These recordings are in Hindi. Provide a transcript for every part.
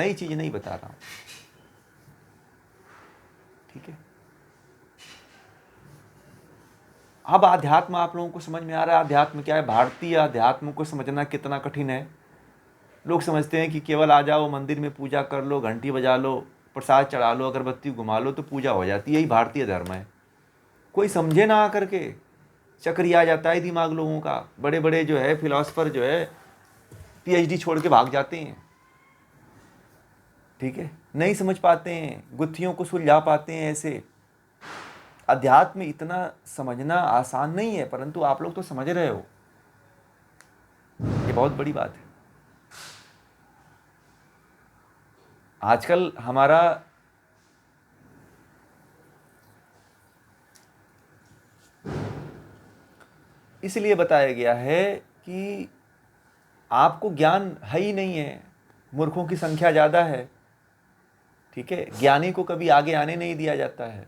नई चीज नहीं बता रहा हूं, ठीक है। अब आध्यात्म आप लोगों को समझ में आ रहा है, आध्यात्म क्या है? भारतीय आध्यात्म को समझना कितना कठिन है। लोग समझते हैं कि केवल आ जाओ, मंदिर में पूजा कर लो, घंटी बजा लो, प्रसाद चढ़ा लो, अगरबत्ती घुमा लो तो पूजा हो जाती है। यही भारतीय धर्म है। कोई समझे ना आकर के चक्री आ जाता है दिमाग लोगों का। बड़े बड़े जो है फिलोसफर जो है पीएचडी छोड़ के भाग जाते हैं, ठीक है, नहीं समझ पाते हैं, गुत्थियों को सुलझा पाते हैं ऐसे। अध्यात्म इतना समझना आसान नहीं है, परंतु आप लोग तो समझ रहे हो, ये बहुत बड़ी बात है। आजकल हमारा इसलिए बताया गया है कि आपको ज्ञान है ही नहीं है, मूर्खों की संख्या ज़्यादा है, ठीक है। ज्ञानी को कभी आगे आने नहीं दिया जाता है,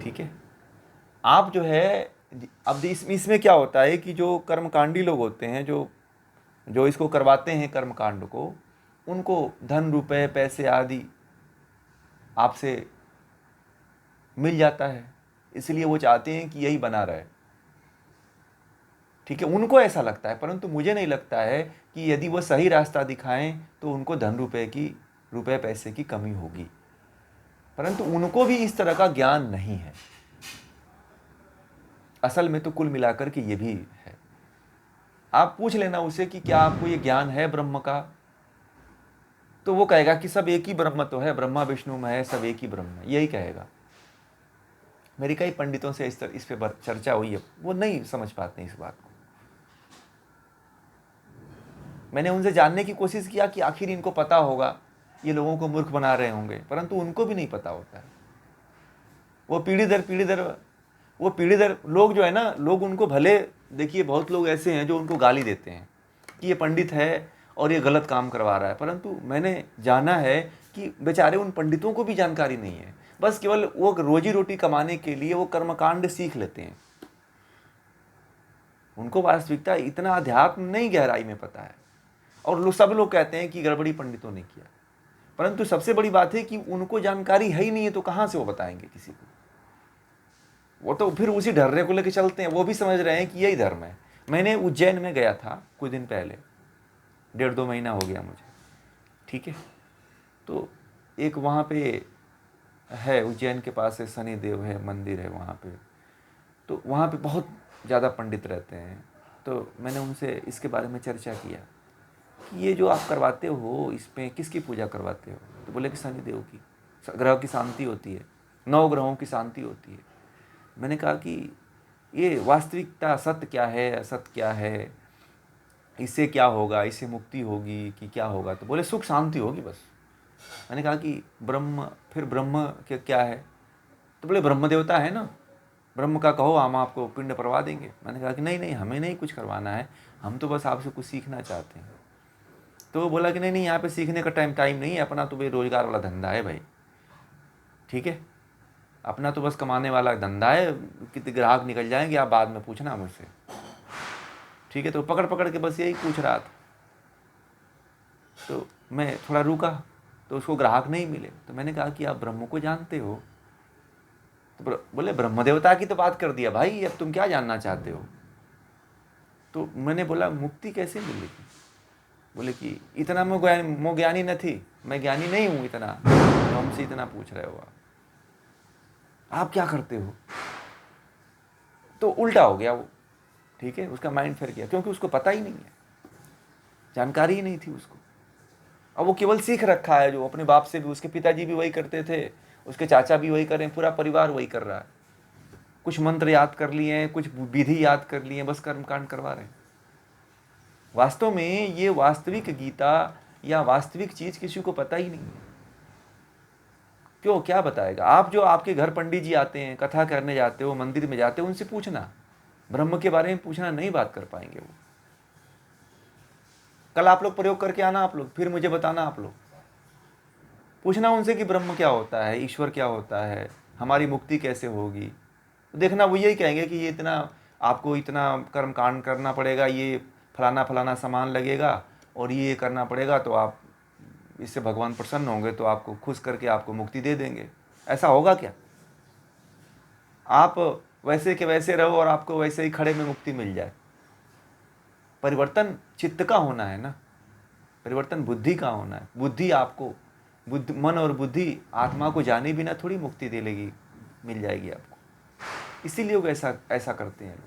ठीक है। आप जो है, अब इसमें क्या होता है कि जो कर्मकांडी लोग होते हैं, जो जो इसको करवाते हैं कर्मकांड को, उनको धन रुपए पैसे आदि आपसे मिल जाता है, इसलिए वो चाहते हैं कि यही बना रहे, ठीक है। उनको ऐसा लगता है, परंतु मुझे नहीं लगता है कि यदि वो सही रास्ता दिखाएं तो उनको धन रुपए पैसे की कमी होगी, परंतु उनको भी इस तरह का ज्ञान नहीं है। असल में तो कुल मिलाकर के ये भी है। आप पूछ लेना उसे कि क्या आपको ये ज्ञान है ब्रह्म का, तो वो कहेगा कि सब एक ही ब्रह्म तो है, ब्रह्मा विष्णु महेश सब एक ही ब्रह्म है, यही कहेगा। मेरी कई पंडितों से इस पे चर्चा हुई है, वो नहीं समझ पाते इस बात को। मैंने उनसे जानने की कोशिश किया कि आखिर इनको पता होगा, ये लोगों को मूर्ख बना रहे होंगे, परंतु उनको भी नहीं पता होता है। वो पीढ़ी दर लोग जो है ना, लोग उनको भले, देखिए बहुत लोग ऐसे हैं जो उनको गाली देते हैं कि ये पंडित है और ये गलत काम करवा रहा है, परंतु मैंने जाना है कि बेचारे उन पंडितों को भी जानकारी नहीं है, बस केवल वो रोजी रोटी कमाने के लिए वो कर्मकांड सीख लेते हैं। उनको वास्तविकता इतना अध्यात्म नहीं गहराई में पता है, और सब लोग कहते हैं कि गड़बड़ी पंडितों ने किया, परंतु सबसे बड़ी बात है कि उनको जानकारी है ही नहीं है, तो कहां से वो बताएंगे किसी को? वो तो फिर उसी ढर्रे को लेकर चलते हैं, वो भी समझ रहे हैं कि यही धर्म है। मैंने उज्जैन में गया था कुछ दिन पहले, 1.5-2 महीना हो गया मुझे, ठीक है। तो एक वहाँ पे है, उज्जैन के पास है, शनिदेव है, मंदिर है वहाँ पे। तो वहाँ पे बहुत ज़्यादा पंडित रहते हैं। तो मैंने उनसे इसके बारे में चर्चा किया कि ये जो आप करवाते हो, इसमें किसकी पूजा करवाते हो? तो बोले कि शनिदेव की, ग्रह की शांति होती है, 9 ग्रहों की शांति होती है। मैंने कहा कि ये वास्तविकता सत्य क्या है, असत्य क्या है, इससे क्या होगा, इससे मुक्ति होगी कि क्या होगा? तो बोले सुख शांति होगी बस। मैंने कहा कि ब्रह्म, फिर ब्रह्म क्या है? तो बोले ब्रह्म देवता है ना, ब्रह्म का कहो, हम आपको पिंड करवा देंगे। मैंने कहा कि नहीं नहीं, हमें नहीं कुछ करवाना है, हम तो बस आपसे कुछ सीखना चाहते हैं। तो वो बोला कि नहीं नहीं, यहाँ पे सीखने का टाइम नहीं है, अपना तो बेरोजगार वाला धंधा है भाई, ठीक है, अपना तो बस कमाने वाला धंधा है, कितने ग्राहक निकल जाएंगे आप बाद में पूछना मुझसे, ठीक है। तो पकड़ पकड़ के बस यही पूछ रहा था। तो मैं थोड़ा रुका, तो उसको ग्राहक नहीं मिले। तो मैंने कहा कि आप ब्रह्म को जानते हो? तो बोले ब्रह्म देवता की तो बात कर दिया भाई, अब तुम क्या जानना चाहते हो? तो मैंने बोला मुक्ति कैसे मिलेगी? बोले कि इतना मैं ज्ञानी न थी, मैं ज्ञानी नहीं हूँ इतना, तो हमसे इतना पूछ रहे हो आप क्या करते हो? तो उल्टा हो गया वो, ठीक है, उसका माइंड फिर गया, क्योंकि उसको पता ही नहीं है, जानकारी ही नहीं थी उसको। अब वो केवल सीख रखा है, जो अपने बाप से भी, उसके पिताजी भी वही करते थे, उसके चाचा भी वही कर रहे हैं, पूरा परिवार वही कर रहा है। कुछ मंत्र याद कर लिए हैं, कुछ विधि याद कर लिए हैं, बस कर्मकांड करवा रहे हैं। वास्तव में ये वास्तविक गीता या वास्तविक चीज किसी को पता ही नहीं है। क्यों, क्या बताएगा? आप जो आपके घर पंडित जी आते हैं, कथा करने जाते हो, मंदिर में जाते हो, उनसे पूछना, ब्रह्म के बारे में पूछना, नहीं बात कर पाएंगे वो। कल आप लोग प्रयोग करके आना, आप लोग फिर मुझे बताना, आप लोग पूछना उनसे कि ब्रह्म क्या होता है, ईश्वर क्या होता है, हमारी मुक्ति कैसे होगी। तो देखना वो यही कहेंगे कि ये इतना, आपको इतना कर्म कांड करना पड़ेगा, ये फलाना फलाना सामान लगेगा और ये करना पड़ेगा, तो आप इससे भगवान प्रसन्न होंगे तो आपको खुश करके आपको मुक्ति दे देंगे। ऐसा होगा क्या? आप वैसे के वैसे रहो और आपको वैसे ही खड़े में मुक्ति मिल जाए। परिवर्तन चित्त का होना है ना, परिवर्तन बुद्धि का होना है। बुद्धि आपको मन और बुद्धि आत्मा को जाने बिना थोड़ी मुक्ति दे लेगी, मिल जाएगी आपको। इसीलिए लोग ऐसा करते हैं,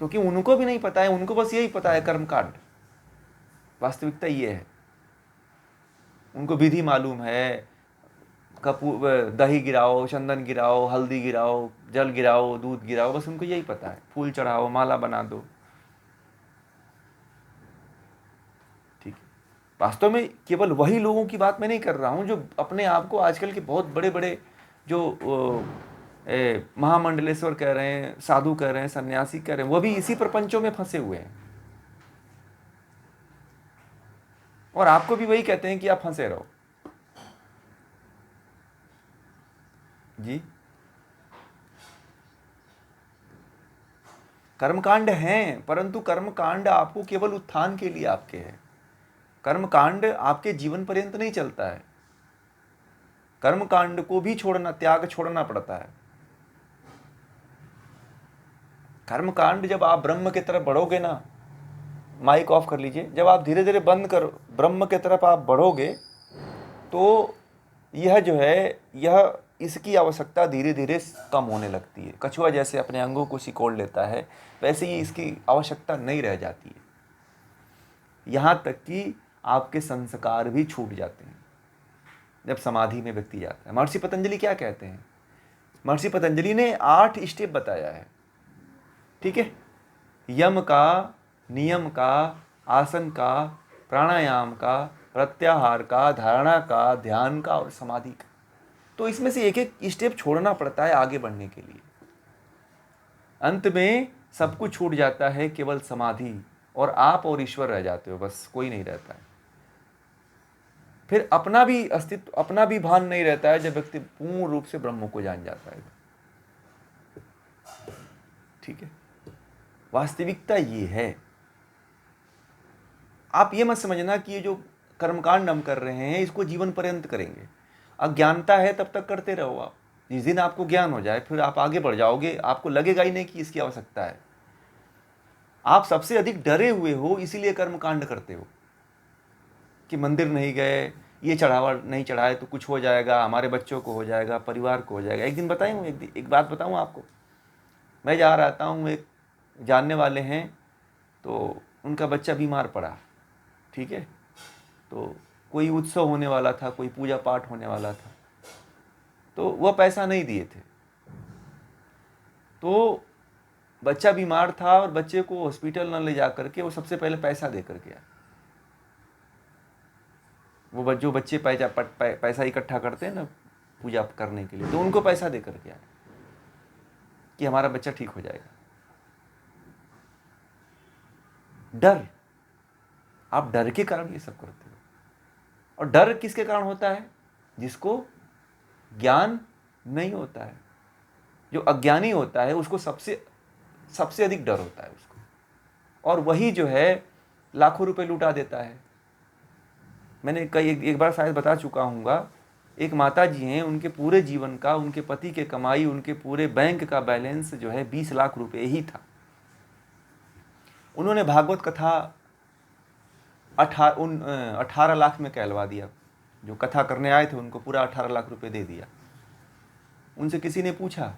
क्योंकि उनको भी नहीं पता है, उनको बस यही पता है कर्मकांड। वास्तविकता ये है, उनको विधि मालूम है, दही गिराओ, चंदन गिराओ, हल्दी गिराओ, जल गिराओ, दूध गिराओ, बस उनको यही पता है। फूल चढ़ाओ, माला बना दो, ठीक है। वास्तव में केवल वही लोगों की बात मैं नहीं कर रहा हूं जो अपने आप को आजकल के बहुत बड़े बड़े जो महामंडलेश्वर कह रहे हैं, साधु कह रहे हैं, सन्यासी कह रहे हैं, वो भी इसी प्रपंचों में फंसे हुए हैं। और आपको भी वही कहते हैं कि आप फंसे रहो। जी, कर्मकांड हैं, परंतु कर्मकांड आपको केवल उत्थान के लिए आपके हैं। कर्मकांड आपके जीवन पर्यंत नहीं चलता है। कर्मकांड को भी त्याग छोड़ना पड़ता है। कर्मकांड जब आप ब्रह्म की तरफ बढ़ोगे ना, माइक ऑफ कर लीजिए, जब आप धीरे धीरे बंद कर ब्रह्म की तरफ आप बढ़ोगे तो यह जो है, यह इसकी आवश्यकता धीरे धीरे कम होने लगती है। कछुआ जैसे अपने अंगों को सिकोड़ लेता है, वैसे ही इसकी आवश्यकता नहीं रह जाती है। यहाँ तक कि आपके संस्कार भी छूट जाते हैं जब समाधि में व्यक्ति जाता है। महर्षि पतंजलि क्या कहते हैं? महर्षि पतंजलि ने 8 स्टेप बताया है, ठीक है। यम का, नियम का, आसन का, प्राणायाम का, प्रत्याहार का, धारणा का, ध्यान का और समाधि का। तो इसमें से एक एक स्टेप छोड़ना पड़ता है आगे बढ़ने के लिए। अंत में सब कुछ छूट जाता है, केवल समाधि, और आप और ईश्वर रह जाते हो, बस कोई नहीं रहता है। फिर अपना भी अस्तित्व, अपना भी भान नहीं रहता है जब व्यक्ति पूर्ण रूप से ब्रह्म को जान जाता है, ठीक है। वास्तविकता ये है। आप ये मत समझना कि ये जो कर्मकांड हम कर रहे हैं इसको जीवन पर्यंत करेंगे। अज्ञानता है तब तक करते रहो आप। जिस दिन आपको ज्ञान हो जाए फिर आप आगे बढ़ जाओगे, आपको लगेगा ही नहीं कि इसकी आवश्यकता है। आप सबसे अधिक डरे हुए हो, इसीलिए कर्मकांड करते हो कि मंदिर नहीं गए, ये चढ़ावा नहीं चढ़ाए तो कुछ हो जाएगा, हमारे बच्चों को हो जाएगा, परिवार को हो जाएगा। एक दिन बताऊँ, एक बात बताऊँ आपको। मैं जा रहा हूँ, एक जानने वाले हैं, तो उनका बच्चा बीमार पड़ा, ठीक है। तो कोई उत्सव होने वाला था, कोई पूजा पाठ होने वाला था, तो वह पैसा नहीं दिए थे। तो बच्चा बीमार था और बच्चे को हॉस्पिटल न ले जा करके वो सबसे पहले पैसा दे करके आया। वो जो बच्चे पैसा इकट्ठा करते हैं ना पूजा करने के लिए, तो उनको पैसा दे करके आए कि हमारा बच्चा ठीक हो जाएगा। डर, आप डर के कारण ये सब करते हो। और डर किसके कारण होता है? जिसको ज्ञान नहीं होता है। जो अज्ञानी होता है उसको सबसे अधिक डर होता है उसको, और वही जो है लाखों रुपए लुटा देता है। मैंने एक बार शायद बता चुका हूँगा। एक माता जी हैं, उनके पूरे जीवन का, उनके पति के कमाई, उनके पूरे बैंक का बैलेंस जो है 20 लाख रुपए ही था। उन्होंने भागवत कथा 18 लाख में कहलवा दिया। जो कथा करने आए थे उनको पूरा 18 लाख रुपए दे दिया। उनसे किसी ने पूछा,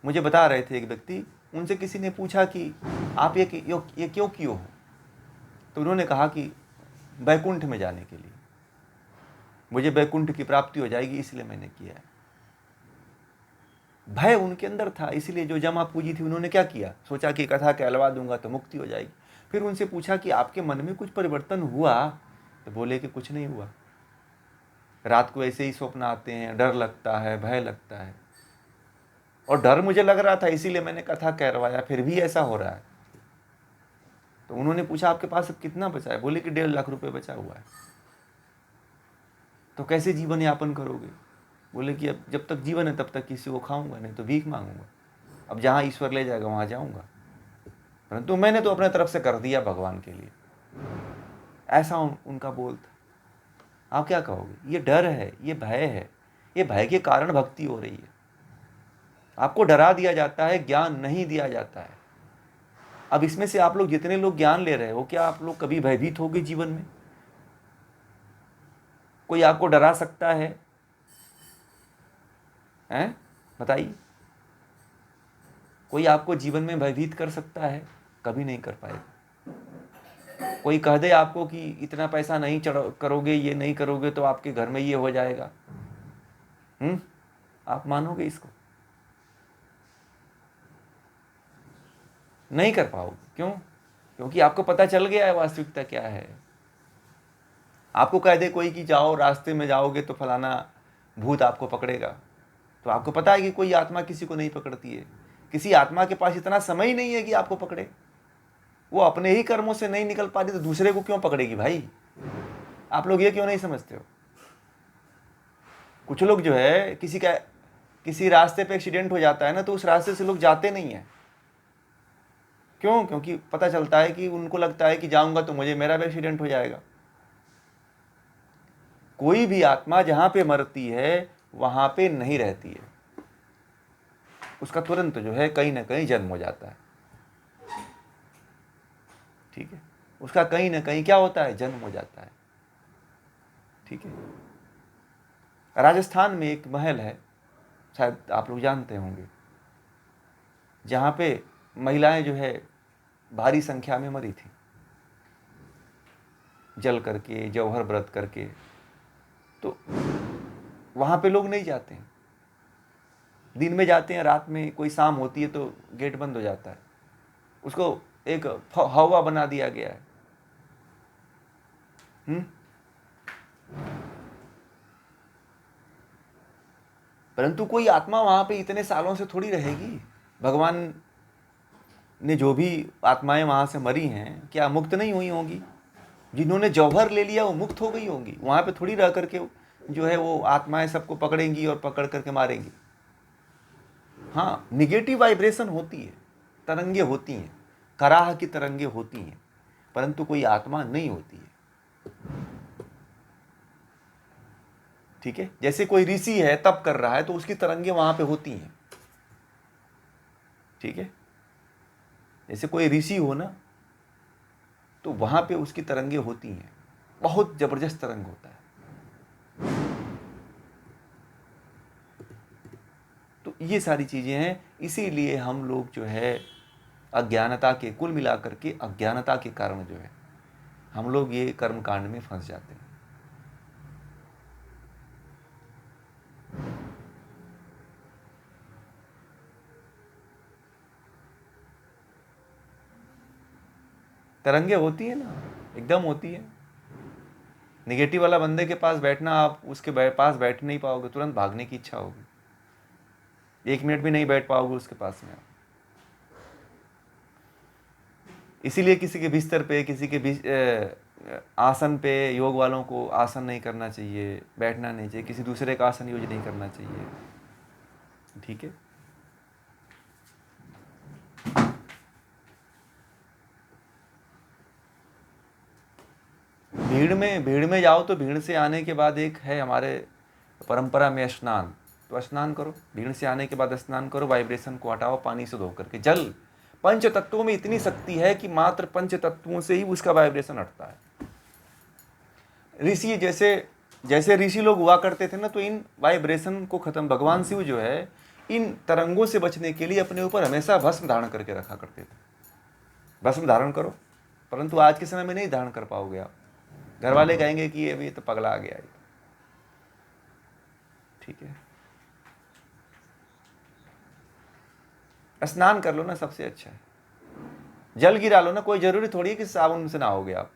मुझे बता रहे थे एक व्यक्ति, उनसे किसी ने पूछा कि आप ये क्यों किए हो? तो उन्होंने कहा कि बैकुंठ में जाने के लिए, मुझे बैकुंठ की प्राप्ति हो जाएगी इसलिए मैंने किया है। भय उनके अंदर था, इसलिए जो जमा पूंजी थी उन्होंने क्या किया, सोचा कि कथा कहलवा दूंगा तो मुक्ति हो जाएगी। फिर उनसे पूछा कि आपके मन में कुछ परिवर्तन हुआ? तो बोले कि कुछ नहीं हुआ, रात को ऐसे ही स्वप्न आते हैं, डर लगता है, भय लगता है। और डर मुझे लग रहा था इसीलिए मैंने कथा कहलवाया, फिर भी ऐसा हो रहा है। तो उन्होंने पूछा आपके पास अब कितना बचा है? बोले कि 1.5 लाख रुपए बचा हुआ है। तो कैसे जीवन यापन करोगे? बोले कि अब जब तक जीवन है तब तक किसी को खाऊंगा, नहीं तो भीख मांगूंगा। अब जहाँ ईश्वर ले जाएगा वहाँ जाऊंगा। परंतु मैंने तो अपने तरफ से कर दिया भगवान के लिए। ऐसा उनका बोल था। आप क्या कहोगे? ये डर है, ये भय है, ये भय के कारण भक्ति हो रही है। आपको डरा दिया जाता है, ज्ञान नहीं दिया जाता है। अब इसमें से आप लोग जितने लोग ज्ञान ले रहे हो, क्या आप लोग कभी भयभीत होगे जीवन में? कोई आपको डरा सकता है? हैं? बताइए। कोई आपको जीवन में भयभीत कर सकता है? कभी नहीं कर पाएगा। कोई कह दे आपको कि इतना पैसा नहीं करोगे, ये नहीं करोगे तो आपके घर में ये हो जाएगा, आप मानोगे इसको? नहीं कर पाओगे। क्यों? क्योंकि आपको पता चल गया है वास्तविकता क्या है। आपको कह दे कोई कि जाओ, रास्ते में जाओगे तो फलाना भूत आपको पकड़ेगा, तो आपको पता है कि कोई आत्मा किसी को नहीं पकड़ती है। किसी आत्मा के पास इतना समय ही नहीं है कि आपको पकड़े। वो अपने ही कर्मों से नहीं निकल पा रही तो दूसरे को क्यों पकड़ेगी भाई? आप लोग ये क्यों नहीं समझते हो? कुछ लोग जो है किसी रास्ते पे एक्सीडेंट हो जाता है ना, तो उस रास्ते से लोग जाते नहीं है। क्यों? क्योंकि पता चलता है कि उनको लगता है कि जाऊंगा तो मेरा भी एक्सीडेंट हो जाएगा। कोई भी आत्मा जहां पे मरती है वहां पे नहीं रहती है, उसका तुरंत जो है कहीं ना कहीं जन्म हो जाता है। ठीक है, उसका कहीं ना कहीं क्या होता है? जन्म हो जाता है। ठीक है। राजस्थान में एक महल है, शायद आप लोग जानते होंगे, जहां पे महिलाएं जो है भारी संख्या में मरी थी, जल करके, जौहर व्रत करके। तो वहां पे लोग नहीं जाते हैं, दिन में जाते हैं, रात में कोई शाम होती है तो गेट बंद हो जाता है। उसको एक हवा बना दिया गया है। परंतु कोई आत्मा वहां पे इतने सालों से थोड़ी रहेगी। भगवान ने जो भी आत्माएं वहां से मरी हैं, क्या मुक्त नहीं हुई होंगी? जिन्होंने जौहर ले लिया वो मुक्त हो गई होंगी। वहां पे थोड़ी रह करके जो है वो आत्माएं सबको पकड़ेंगी और पकड़ करके मारेंगी। हाँ, निगेटिव वाइब्रेशन होती है, तरंगे होती हैं, कराह की तरंगे होती हैं, परंतु कोई आत्मा नहीं होती है। ठीक है, जैसे कोई ऋषि है तप कर रहा है तो उसकी तरंगे वहां पे होती हैं। ठीक है, जैसे कोई ऋषि हो ना, तो वहां पे उसकी तरंगे होती हैं, बहुत जबरदस्त तरंग होता है। तो ये सारी चीजें हैं। इसीलिए हम लोग जो है अज्ञानता के, कुल मिलाकर के अज्ञानता के कारण जो है हम लोग ये कर्म कांड में फंस जाते हैं। तरंगे होती है ना, एकदम होती है। निगेटिव वाला बंदे के पास बैठना, आप उसके पास बैठ नहीं पाओगे, तुरंत भागने की इच्छा होगी, 1 मिनट भी नहीं बैठ पाओगे उसके पास में आप। इसीलिए किसी के बिस्तर पे, किसी के आसन पे योग वालों को आसन नहीं करना चाहिए, बैठना नहीं चाहिए, किसी दूसरे का आसन यूज नहीं करना चाहिए। ठीक है। भीड़ में जाओ तो भीड़ से आने के बाद एक है हमारे परंपरा में स्नान, तो स्नान करो, भीड़ से आने के बाद स्नान करो, वाइब्रेशन को हटाओ पानी से धो करके। जल, पंच तत्वों में इतनी शक्ति है कि मात्र पंच तत्वों से ही उसका वाइब्रेशन हटता है। ऋषि जैसे ऋषि लोग हुआ करते थे ना, तो इन वाइब्रेशन को खत्म, भगवान शिव जो है इन तरंगों से बचने के लिए अपने ऊपर हमेशा भस्म धारण करके रखा करते थे। भस्म धारण करो, परंतु आज के समय में नहीं धारण कर पाओगे आप। घर वाले कहेंगे कि ये तो पगला आ गया है। ठीक है, स्नान कर लो ना, सबसे अच्छा है। जल गिरा लो ना, कोई जरूरी थोड़ी है कि साबुन से नहाओगे आप।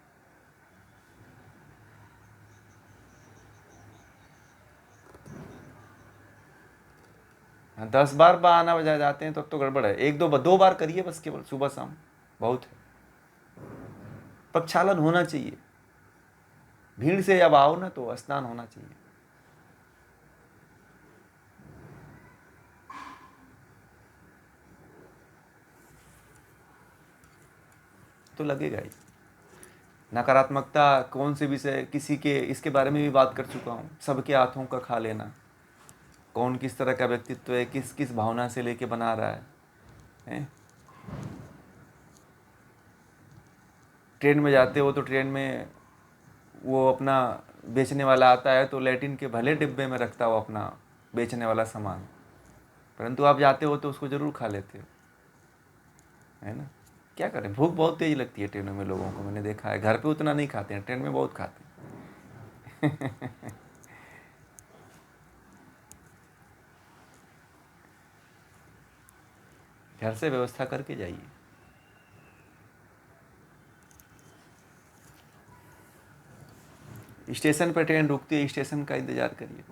हाँ, 10 बार बहाना बजा जाते हैं तब तो गड़बड़ है। 1-2 बार करिए बस, केवल सुबह शाम, बहुत है। प्रक्षालन होना चाहिए, भीड़ से जब आओ ना तो स्नान होना चाहिए। तो लगेगा ही। नकारात्मकता कौन से विषय, किसी के इसके बारे में भी बात कर चुका हूँ। सबके हाथों का खा लेना, कौन किस तरह का व्यक्तित्व है, किस किस भावना से लेके बना रहा है? ट्रेन में जाते हो तो ट्रेन में वो अपना बेचने वाला आता है तो लैट्रिन के भले डिब्बे में रखता हो अपना बेचने वाला सामान, परंतु आप जाते हो तो उसको ज़रूर खा लेते हो, है ना। क्या करें, भूख बहुत तेज लगती है ट्रेनों में लोगों को, मैंने देखा है। घर पे उतना नहीं खाते हैं, ट्रेन में बहुत खाते हैं। घर से व्यवस्था करके जाइए। स्टेशन पर ट्रेन रुकती है, स्टेशन का इंतज़ार करिए।